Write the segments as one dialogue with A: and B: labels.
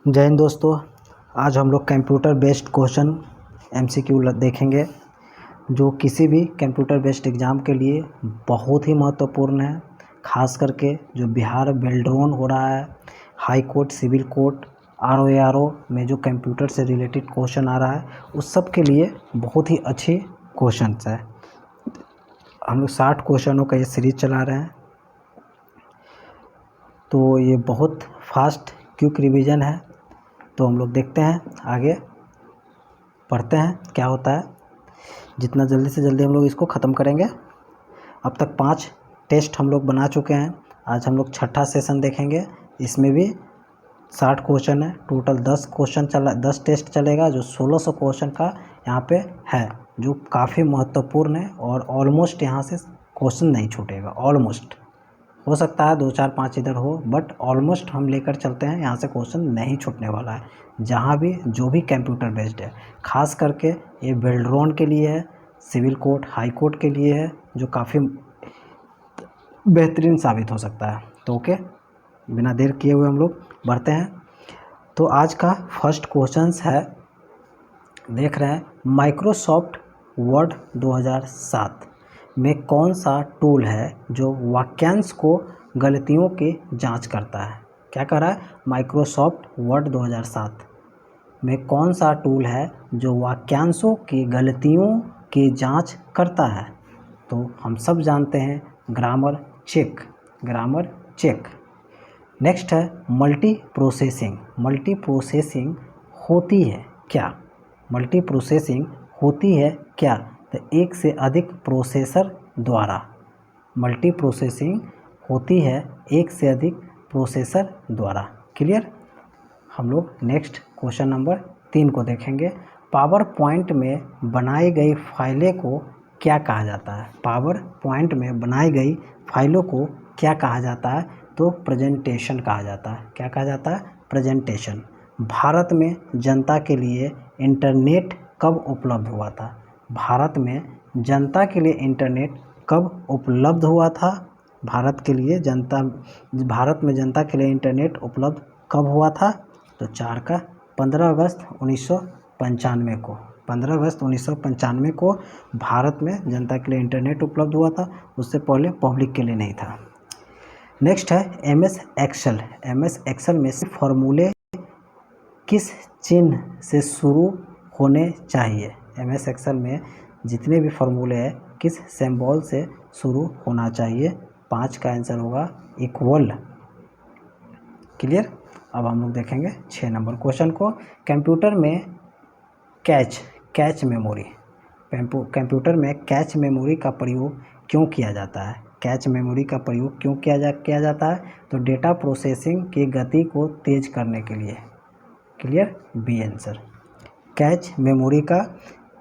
A: जय हिंद दोस्तों। आज हम लोग कंप्यूटर बेस्ड क्वेश्चन एमसीक्यू देखेंगे जो किसी भी कंप्यूटर बेस्ड एग्ज़ाम के लिए बहुत ही महत्वपूर्ण है। खास करके जो बिहार बेल्ड्रोन हो रहा है, high court, civil court, RO में जो कंप्यूटर से रिलेटेड क्वेश्चन आ रहा है उस सब के लिए बहुत ही अच्छे क्वेश्चन है। हम लोग 60 क्वेश्चनों का ये सीरीज चला रहे हैं, तो ये बहुत फास्ट क्विक रिवीजन है। तो हम लोग देखते हैं, आगे पढ़ते हैं क्या होता है। जितना जल्दी से जल्दी हम लोग इसको ख़त्म करेंगे। अब तक 5 टेस्ट हम लोग बना चुके हैं। आज हम लोग छठा सेशन देखेंगे। इसमें भी 60 क्वेश्चन है। टोटल 10 टेस्ट चलेगा, जो 1600 क्वेश्चन का यहाँ पे है, जो काफ़ी महत्वपूर्ण है। और ऑलमोस्ट यहाँ से क्वेश्चन नहीं छूटेगा। ऑलमोस्ट हो सकता है 2 4 5 इधर हो, बट ऑलमोस्ट हम लेकर चलते हैं, यहाँ से क्वेश्चन नहीं छूटने वाला है। जहाँ भी जो भी कंप्यूटर बेस्ड है, खास करके ये बेल्ड्रोन के लिए है, सिविल कोर्ट, हाई कोर्ट के लिए है, जो काफ़ी बेहतरीन साबित हो सकता है। तो ओके, बिना देर किए हुए हम लोग बढ़ते हैं। तो आज का फर्स्ट क्वेश्चन है, देख रहे हैं, माइक्रोसॉफ्ट वर्ड 2007 में कौन सा टूल है जो वाक्यांश को गलतियों की जांच करता है। क्या कर रहा है? माइक्रोसॉफ्ट वर्ड 2007 में कौन सा टूल है जो वाक्यांशों की गलतियों की जांच करता है। तो हम सब जानते हैं grammar check. Grammar check. Next है मल्टी प्रोसेसिंग। मल्टी प्रोसेसिंग होती है क्या? मल्टी प्रोसेसिंग होती है क्या? तो एक से अधिक प्रोसेसर द्वारा। मल्टी प्रोसेसिंग होती है एक से अधिक प्रोसेसर द्वारा। क्लियर? हम लोग नेक्स्ट क्वेश्चन नंबर 3 को देखेंगे। पावर पॉइंट में बनाई गई फाइलें को क्या कहा जाता है? पावर पॉइंट में बनाई गई फाइलों को क्या कहा जाता है? तो प्रेजेंटेशन कहा जाता है। क्या कहा जाता है? प्रेजेंटेशन। भारत में जनता के लिए इंटरनेट कब उपलब्ध हुआ था? भारत में जनता के लिए इंटरनेट कब उपलब्ध हुआ था? भारत में जनता के लिए इंटरनेट उपलब्ध कब हुआ था? तो 4 का 15 अगस्त 1995 को। 15 अगस्त 1995 को भारत में जनता के लिए इंटरनेट उपलब्ध हुआ था। उससे पहले पब्लिक के लिए नहीं था। नेक्स्ट है एमएस एक्सेल। एमएस एक्सेल में से फॉर्मूले किस चिन्ह से शुरू होने चाहिए? एमएस एक्सेल में जितने भी फॉर्मूले हैं किस सिंबल से शुरू होना चाहिए? 5 का आंसर होगा इक्वल। क्लियर? अब हम लोग देखेंगे 6 नंबर क्वेश्चन को। कंप्यूटर में कैच मेमोरी। कंप्यूटर में कैच मेमोरी का प्रयोग क्यों किया जाता है? कैच मेमोरी का प्रयोग क्यों किया जाता है? तो डेटा प्रोसेसिंग की गति को तेज करने के लिए। Clear? B answer. Cache memory का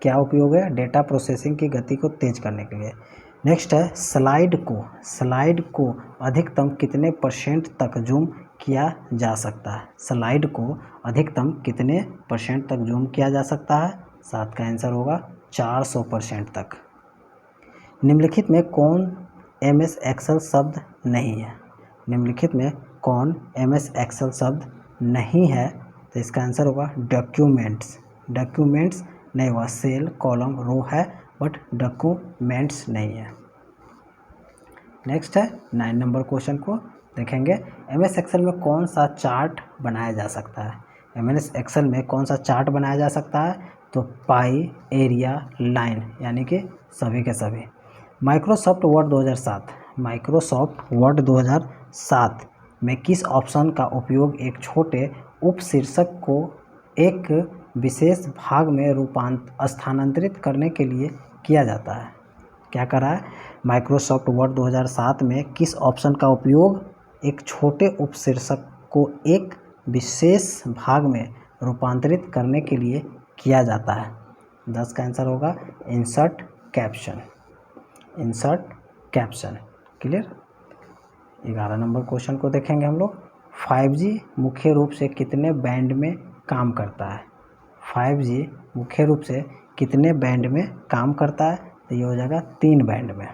A: क्या उपयोग है? डेटा प्रोसेसिंग की गति को तेज करने के लिए। नेक्स्ट है स्लाइड को अधिकतम कितने % तक जूम किया जा सकता है? स्लाइड को अधिकतम कितने % तक जूम किया जा सकता है? 7 का आंसर होगा 400% तक। निम्नलिखित में कौन एमएस एक्सेल शब्द नहीं है? निम्नलिखित में कौन एमएस एक्सेल शब्द नहीं है? तो इसका आंसर होगा डॉक्यूमेंट्स। डॉक्यूमेंट्स नहीं हुआ, सेल, कॉलम, रो है, बट डॉक्यूमेंट्स नहीं है। नेक्स्ट है 9 नंबर क्वेश्चन को देखेंगे। एमएस एक्सेल में कौन सा चार्ट बनाया जा सकता है? एमएस एक्सेल में कौन सा चार्ट बनाया जा सकता है? तो पाई, एरिया, लाइन, यानी कि सभी के सभी। Microsoft word 2007। माइक्रोसॉफ्ट वर्ड 2007 में किस ऑप्शन का उपयोग एक छोटे उपशीर्षक को एक विशेष भाग में स्थानांतरित करने के लिए किया जाता है? क्या कर रहा है? माइक्रोसॉफ्ट वर्ड 2007 में किस ऑप्शन का उपयोग एक छोटे उपशीर्षक को एक विशेष भाग में रूपांतरित करने के लिए किया जाता है? 10 का आंसर होगा insert caption. Insert caption. Clear? 11 number question को देखेंगे हम लोग। 5G मुख्य रूप से कितने बैंड में काम करता है? 5G मुख्य रूप से कितने बैंड में काम करता है? तो ये हो जाएगा 3 बैंड में।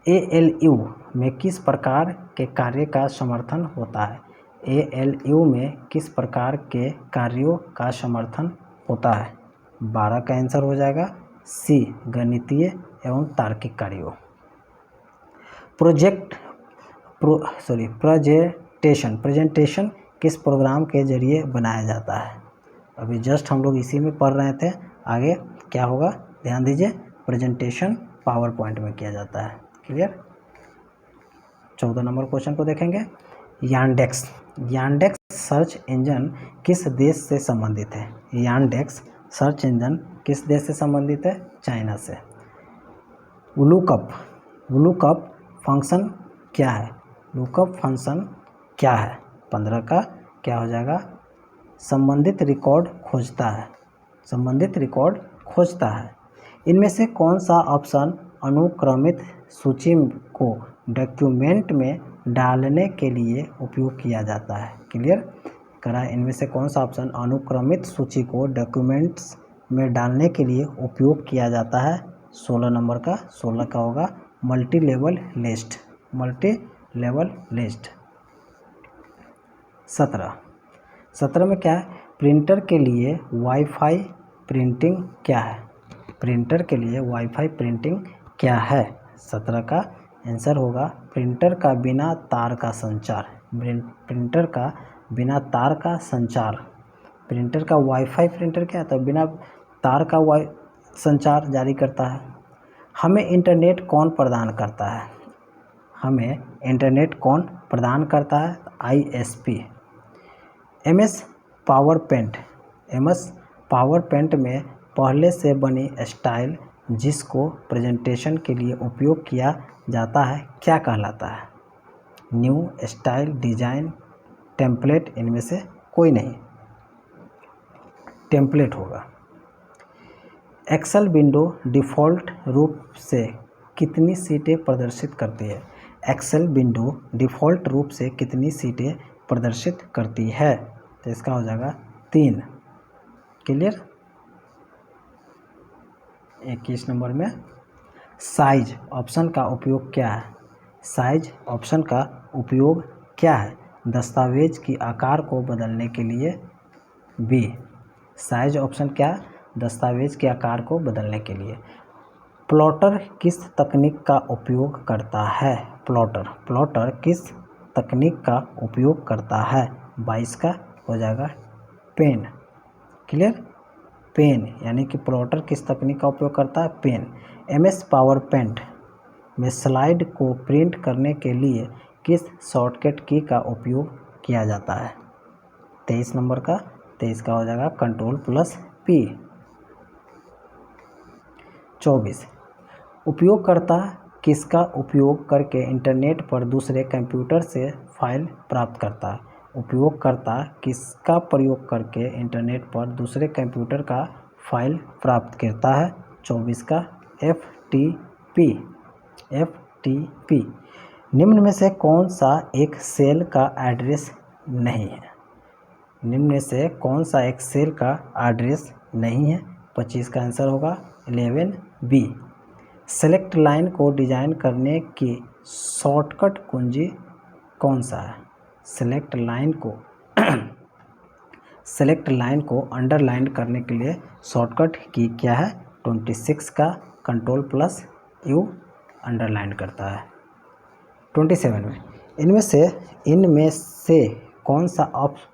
A: ALU में किस प्रकार के कार्य का समर्थन होता है? ALU में किस प्रकार के कार्यों का समर्थन होता है? 12 का आंसर हो जाएगा C, गणितीय एवं तार्किक कार्यों। प्रेजेंटेशन किस प्रोग्राम के जरिए बनाया जाता है? अभी जस्ट हम लोग इसी में पढ़ रहे थे, आगे क्या होगा ध्यान दीजिए। प्रेजेंटेशन पावर पॉइंट में किया जाता है। क्लियर। 14 नंबर क्वेश्चन को देखेंगे। यांडेक्स सर्च इंजन किस देश से संबंधित है? यांडेक्स सर्च इंजन किस देश से संबंधित है? चाइना से। लुकअप फंक्शन क्या है? लुकअप फंक्शन क्या है? 15 का क्या हो जाएगा? संबंधित रिकॉर्ड खोजता है। संबंधित रिकॉर्ड खोजता है। इनमें से कौन सा ऑप्शन अनुक्रमित सूची को डॉक्यूमेंट में डालने के लिए उपयोग किया जाता है? क्लियर करा। इनमें से कौन सा ऑप्शन अनुक्रमित सूची को डॉक्यूमेंट्स में डालने के लिए उपयोग किया जाता है? 16 नंबर का 16 का होगा मल्टी लेवल लिस्ट। 17 में क्या है? प्रिंटर के लिए वाईफाई प्रिंटिंग क्या है? प्रिंटर के लिए वाईफाई प्रिंटिंग क्या है? 17 का आंसर होगा प्रिंटर का बिना तार का संचार। प्रिंटर का बिना तार का संचार। प्रिंटर का वाईफाई प्रिंटर क्या है? तो बिना तार का संचार जारी करता है। हमें इंटरनेट कौन प्रदान करता है? हमें इंटरनेट कौन प्रदान करता है? ISP। MS पावर पेंट में पहले से बनी स्टाइल जिसको प्रेजेंटेशन के लिए उपयोग किया जाता है क्या कहलाता है? New style, design, template. इनमें से कोई नहीं, टेम्पलेट होगा। एक्सेल विंडो डिफ़ॉल्ट रूप से कितनी सीटें प्रदर्शित करती है? एक्सेल विंडो डिफ़ॉल्ट रूप से कितनी सीटें प्रदर्शित करती है? तो इसका हो जाएगा 3। क्लियर। 21 नंबर में साइज ऑप्शन का उपयोग क्या है? साइज ऑप्शन का उपयोग क्या है? दस्तावेज की आकार को बदलने के लिए। B, साइज ऑप्शन क्या है? दस्तावेज के आकार को बदलने के लिए। प्लॉटर किस तकनीक का उपयोग करता है? प्लॉटर किस तकनीक का उपयोग करता है? 22 का हो जाएगा पेन। क्लियर। पेन यानी कि प्लॉटर किस तकनीक का उपयोग करता है? पेन। MS पावर पेंट में स्लाइड को प्रिंट करने के लिए किस शॉर्टकट की का उपयोग किया जाता है? 23 नंबर का 23 का हो जाएगा Ctrl+P। 24 उपयोगकर्ता किसका उपयोग करके इंटरनेट पर दूसरे कंप्यूटर से फाइल प्राप्त करता है? उपयोगकर्ता किसका प्रयोग करके इंटरनेट पर दूसरे कंप्यूटर का फाइल प्राप्त करता है? 24 का FTP। निम्न में से कौन सा एक सेल का एड्रेस नहीं है? निम्न में से कौन सा एक सेल का एड्रेस नहीं है? 25 का आंसर होगा 11B। सेलेक्ट लाइन को डिजाइन करने की शॉर्टकट कुंजी कौन सा है? सेलेक्ट लाइन को अंडरलाइन करने के लिए शॉर्टकट की क्या है? 26 का Ctrl+U अंडरलाइन करता है। 27 में इनमें से कौन सा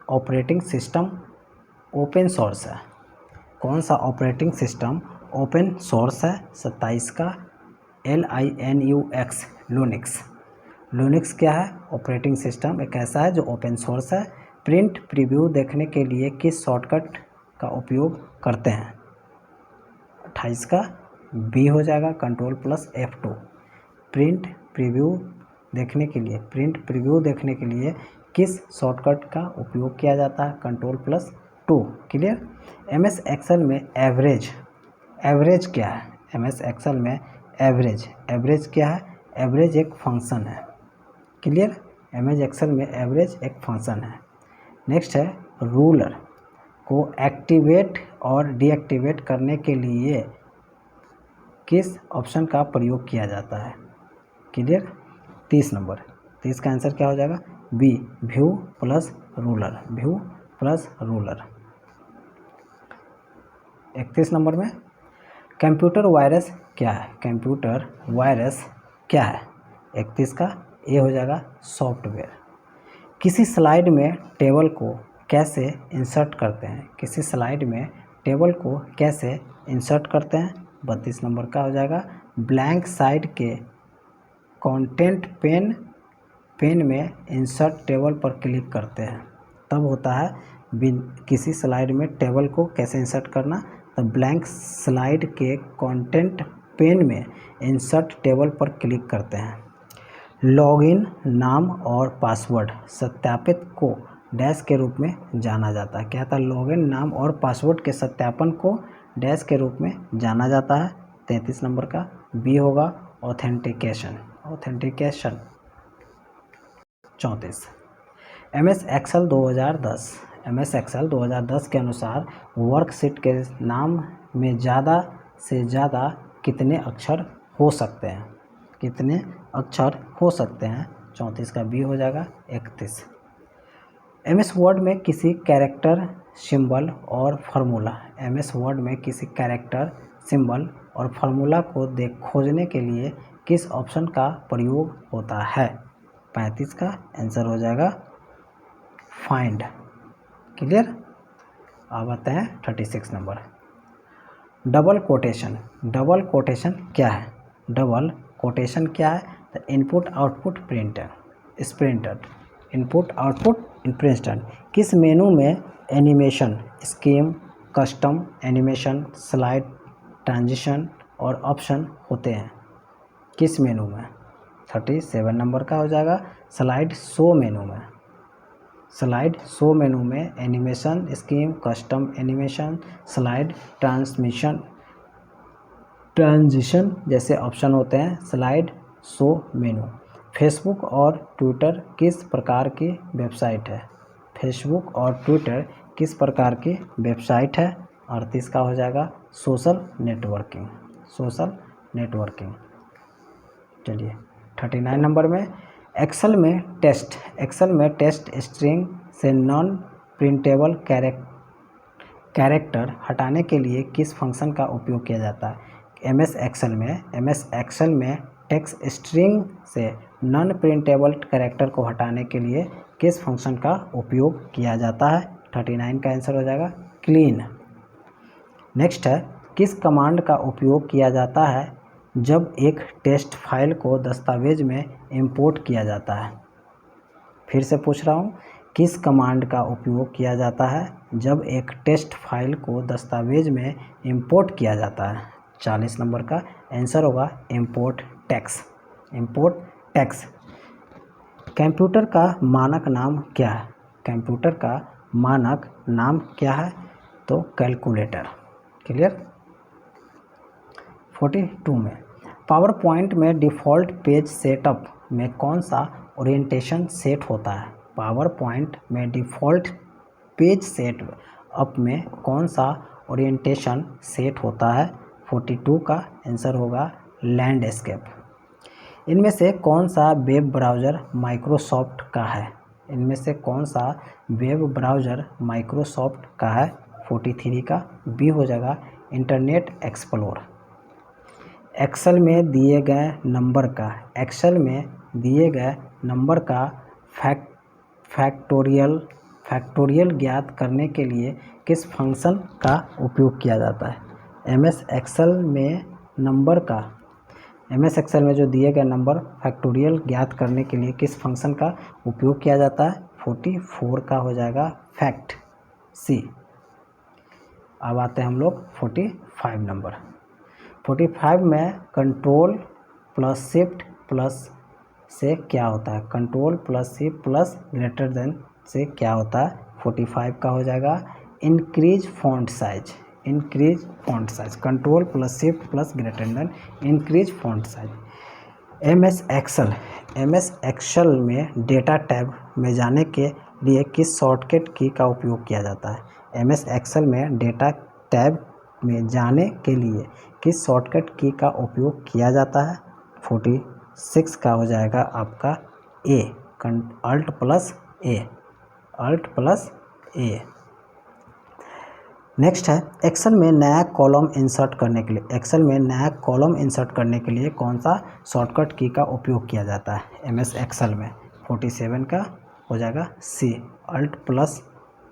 A: ऑपरेटिंग सिस्टम ओपन सोर्स है? कौन सा ऑपरेटिंग सिस्टम ओपन सोर्स है? 27 का LINUX, लूनिक्स क्या है? ऑपरेटिंग सिस्टम एक ऐसा है जो ओपन सोर्स है। प्रिंट प्रीव्यू देखने के लिए किस शॉर्टकट का उपयोग करते हैं? 28 का B हो जाएगा Ctrl+F2। प्रिंट प्रीव्यू देखने के लिए किस शॉर्टकट का उपयोग किया जाता है? Ctrl+2। क्लियर। MS एक्सेल में एवरेज क्या है? MS एक्सेल में एवरेज क्या है? एवरेज एक फंक्शन है। क्लियर। MS एक्सेल में एवरेज एक फंक्शन है। नेक्स्ट है रूलर को एक्टिवेट और डीएक्टिवेट करने के लिए किस ऑप्शन का प्रयोग किया जाता है? क्लियर। 30 नंबर 30 का आंसर क्या हो जाएगा? B, view plus ruler, view plus ruler. 31 number में कंप्यूटर वायरस क्या है? कंप्यूटर वायरस क्या है? 31 का ए हो जाएगा सॉफ्टवेयर। किसी स्लाइड में टेबल को कैसे इंसर्ट करते हैं? किसी स्लाइड में टेबल को कैसे इंसर्ट करते हैं? 32 नंबर का हो जाएगा ब्लैंक साइड के कंटेंट पेन में इंसर्ट टेबल पर क्लिक करते हैं तब होता है। किसी स्लाइड में टेबल को कैसे इंसर्ट करना? तब ब्लैंक स्लाइड के कंटेंट पेन में इंसर्ट टेबल पर क्लिक करते हैं। लॉगिन नाम और पासवर्ड सत्यापित को डैश के रूप में जाना जाता है। क्या था? लॉगिन नाम और पासवर्ड के सत्यापन को डैश के रूप में जाना जाता है। 33 नंबर का बी होगा authentication. Authentication. 34 MS excel 2010 MS excel 2010 के अनुसार वर्कशीट के नाम में ज़्यादा से ज़्यादा कितने अक्षर हो सकते हैं? कितने अक्षर हो सकते हैं? 34 का बी हो जाएगा 31। MS वर्ड में किसी कैरेक्टर सिंबल और फार्मूला MS वर्ड में किसी कैरेक्टर सिंबल और फार्मूला को खोजने के लिए किस ऑप्शन का प्रयोग होता है? 35 का आंसर हो जाएगा फाइंड। क्लियर। अब आते हैं 36 number double quotation. Double quotation क्या है? डबल कोटेशन क्या है? The input output printer sprinter. Input output printer. किस मेनू में animation, scheme, custom animation, slide, transition और ऑप्शन होते हैं? किस मेनू में? 37 नंबर का हो जाएगा स्लाइड शो मेनू में। स्लाइड शो मेनू में animation, scheme, custom animation, slide, transition जैसे ऑप्शन होते हैं स्लाइड शो मेनू। फेसबुक और ट्विटर किस प्रकार की वेबसाइट है? फेसबुक और ट्विटर किस प्रकार की वेबसाइट है? 38 का हो जाएगा सोशल नेटवर्किंग। Social networking. चलिए 39 नंबर में एक्सेल में टेस्ट स्ट्रिंग से नॉन प्रिंटेबल कैरेक्टर हटाने के लिए किस फंक्शन का उपयोग किया जाता है? MS एक्सेल में टेक्स्ट स्ट्रिंग से नॉन प्रिंटेबल कैरेक्टर को हटाने के लिए किस फंक्शन का उपयोग किया जाता है? 39 का आंसर हो जाएगा क्लीन। नेक्स्ट है किस कमांड का उपयोग किया जाता है जब एक टेक्स्ट फाइल को दस्तावेज में इंपोर्ट किया जाता है? फिर से पूछ रहा हूँ, किस कमांड का उपयोग किया जाता है जब एक टेक्स्ट फाइल को दस्तावेज में इंपोर्ट किया जाता है? 40 नंबर का आंसर होगा import text. Import text. Computer का मानक नाम क्या है? कंप्यूटर का मानक नाम क्या है? तो कैलकुलेटर। क्लियर। 42 में पावर पॉइंट में डिफ़ॉल्ट पेज सेटअप में कौन सा ओरिएंटेशन सेट होता है? पावर पॉइंट में डिफ़ॉल्ट पेज सेटअप में कौन सा ओरिएंटेशन सेट होता है? 42 का आंसर होगा लैंडस्केप। इनमें से कौन सा वेब ब्राउज़र माइक्रोसॉफ्ट का है? इनमें से कौन सा वेब ब्राउज़र माइक्रोसॉफ्ट का है? 43 का बी हो जाएगा इंटरनेट एक्सप्लोरर। एक्सेल में दिए गए नंबर का फैक्टोरियल ज्ञात करने के लिए किस फंक्शन का उपयोग किया जाता है? MS एक्सेल में जो दिए गए नंबर फैक्टोरियल ज्ञात करने के लिए किस फंक्शन का उपयोग किया जाता है? 44 का हो जाएगा फैक्ट सी। अब आते हैं हम लोग 45 नंबर। 45 में कंट्रोल प्लस शिफ्ट प्लस से क्या होता है? Control plus shift plus greater than से क्या होता है? 45 का हो जाएगा increase font size. Increase font size. Control plus shift plus greater than increase font size. MS excel में डेटा टैब में जाने के लिए किस शॉर्टकट की का उपयोग किया जाता है? MS एक्सेल में डेटा टैब में जाने के लिए किस शॉर्टकट की का उपयोग किया जाता है? 46 का हो जाएगा आपका ए, अल्ट प्लस ए। अल्ट प्लस ए। नेक्स्ट है एक्सेल में नया कॉलम इंसर्ट करने के लिए, एक्सेल में नया कॉलम इंसर्ट करने के लिए कौन सा शॉर्टकट की का उपयोग किया जाता है एमएस एक्सेल में। 47 का हो जाएगा सी, अल्ट प्लस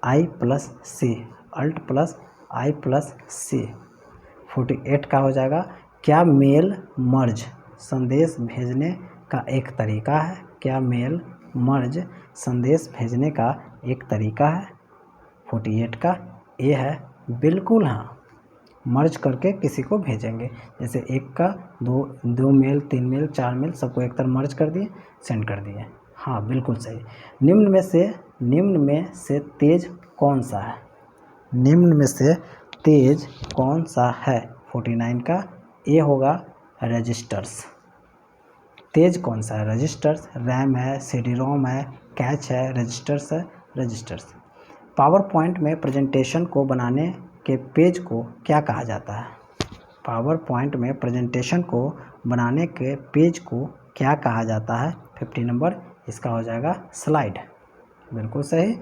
A: आई प्लस सी, अल्ट प्लस आई प्लस सी। 48 का हो जाएगा क्या मेल मर्ज संदेश भेजने का एक तरीका है, क्या मेल मर्ज संदेश भेजने का एक तरीका है। 48 का ए है बिल्कुल हाँ, मर्ज करके किसी को भेजेंगे, जैसे एक का दो मेल, 3 मेल, 4 मेल सबको एक तरफ मर्ज कर दिए, सेंड कर दिए। हाँ बिल्कुल सही। निम्न में से तेज कौन सा है, निम्न में से तेज कौन सा है। 49 का ए होगा रजिस्टर्स। तेज कौन सा है, रजिस्टर्स। रैम है, सीडी रोम है, कैच है, रजिस्टर्स है, रजिस्टर्स। पावर पॉइंट में प्रेजेंटेशन को बनाने के पेज को क्या कहा जाता है, पावर पॉइंट में प्रेजेंटेशन को बनाने के पेज को क्या कहा जाता है। 50 नंबर इसका हो जाएगा स्लाइड, बिल्कुल सही।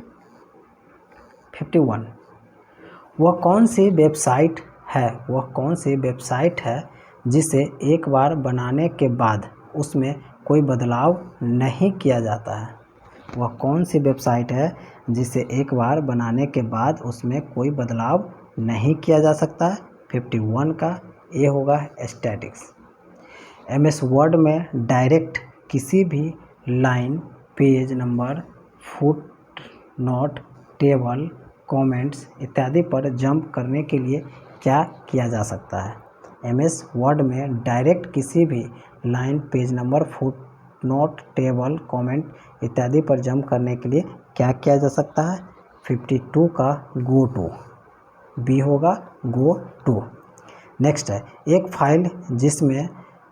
A: 51 वह कौन सी वेबसाइट है, वह कौन सी वेबसाइट है जिसे एक बार बनाने के बाद उसमें कोई बदलाव नहीं किया जाता है, वह कौन सी वेबसाइट है जिसे एक बार बनाने के बाद उसमें कोई बदलाव नहीं किया जा सकता है। 51 का ए होगा स्टैटिक्स। एमएस वर्ड में डायरेक्ट किसी भी line, page number, foot note, table, comments इत्यादि पर जंप करने के लिए क्या किया जा सकता है। एमएस वर्ड में डायरेक्ट किसी भी line, page number, foot note, table, comment इत्यादि पर जंप करने के लिए क्या किया जा सकता है। 52 का गो टू, बी होगा गो टू। नेक्स्ट है एक फाइल जिसमें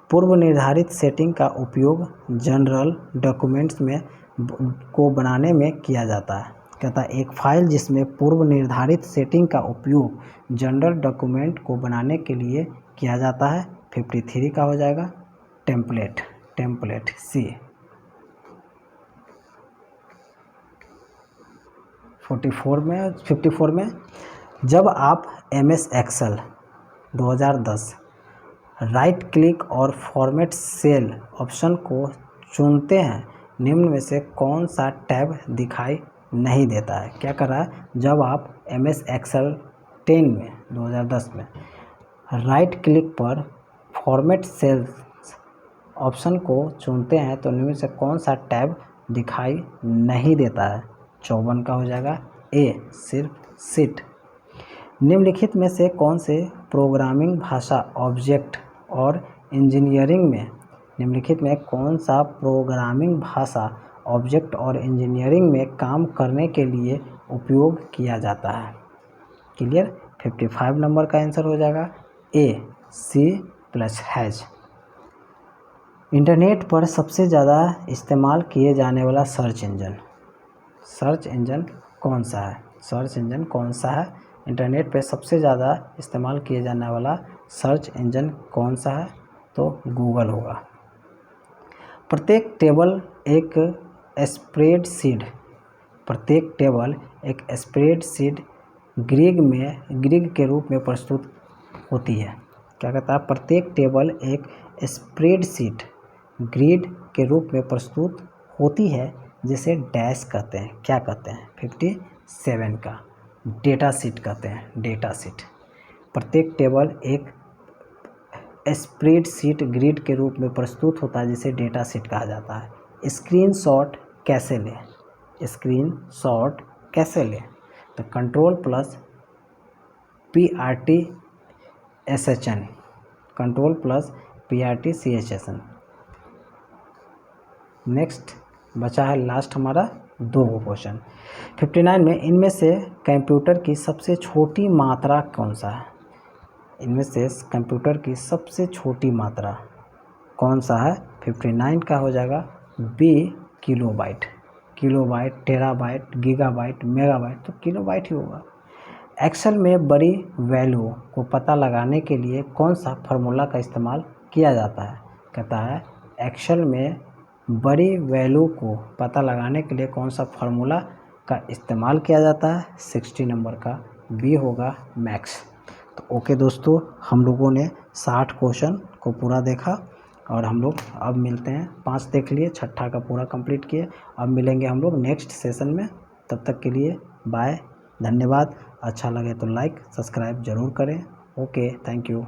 A: पूर्व निर्धारित सेटिंग का उपयोग जनरल डॉक्यूमेंट्स में को बनाने में किया जाता है। कहता है एक फाइल जिसमें पूर्व निर्धारित सेटिंग का उपयोग जनरल डॉक्यूमेंट को बनाने के लिए किया जाता है। 53 का हो जाएगा टेम्पलेट, टेम्पलेट सी। 54 में जब आप एमएस एक्सेल 2010 राइट क्लिक और फॉर्मेट सेल ऑप्शन को चुनते हैं, निम्न में से कौन सा टैब दिखाई नहीं देता है। क्या कर रहा है, जब आप एमएस एक्सेल 10 में 2010 में राइट क्लिक पर फॉर्मेट सेल्स ऑप्शन को चुनते हैं तो निम्न में से कौन सा टैब दिखाई नहीं देता है। 54 का हो जाएगा ए, सिर्फ सीट। निम्नलिखित में से कौन से प्रोग्रामिंग भाषा ऑब्जेक्ट और इंजीनियरिंग में, निम्नलिखित में कौन सा प्रोग्रामिंग भाषा ऑब्जेक्ट और इंजीनियरिंग में काम करने के लिए उपयोग किया जाता है। क्लियर। 55 नंबर का आंसर हो जाएगा ए, सी प्लस हैज। इंटरनेट पर सबसे ज़्यादा इस्तेमाल किए जाने वाला सर्च इंजन कौन सा है, सर्च इंजन कौन सा है। इंटरनेट पे सबसे ज़्यादा इस्तेमाल किए जाने वाला सर्च इंजन कौन सा है, तो गूगल होगा। प्रत्येक टेबल एक स्प्रेडशीट ग्रिड के रूप में प्रस्तुत होती है। क्या कहता है, प्रत्येक टेबल एक स्प्रेडशीट ग्रिड के रूप में प्रस्तुत होती है जिसे डैश कहते हैं। क्या कहते हैं। 57 का डेटा शीट कहते हैं, डेटा शीट। प्रत्येक टेबल एक स्प्रेडशीट ग्रिड के रूप में प्रस्तुत होता है जिसे डेटा शीट कहा जाता है। स्क्रीनशॉट कैसे लें, स्क्रीनशॉट कैसे लें, तो control plus PRTSHN, control plus PRTCHN। Next बचा है लास्ट हमारा 2 क्वेश्चन। 59 में इनमें से कंप्यूटर की सबसे छोटी मात्रा कौन सा है, इनमें से कंप्यूटर की सबसे छोटी मात्रा कौन सा है। 59 का हो जाएगा B, kilobyte. Kilobyte, terabyte, gigabyte, megabyte, तो किलोबाइट ही होगा। एक्सेल में बड़ी वैल्यू को पता लगाने के लिए कौन सा फार्मूला का इस्तेमाल किया जाता है। कहता है एक्सेल में बड़ी वैल्यू को पता लगाने के लिए कौन सा फार्मूला का इस्तेमाल किया जाता है, 60 नंबर का बी होगा मैक्स। तो ओके दोस्तों, हम लोगों ने 60 क्वेश्चन को पूरा देखा और हम लोग अब मिलते हैं, 5 देख लिए, छठा का पूरा कंप्लीट किए। अब मिलेंगे हम लोग नेक्स्ट सेशन में, तब तक के लिए बाय, धन्यवाद। अच्छा लगे तो लाइक सब्सक्राइब ज़रूर करें। Okay, thank you.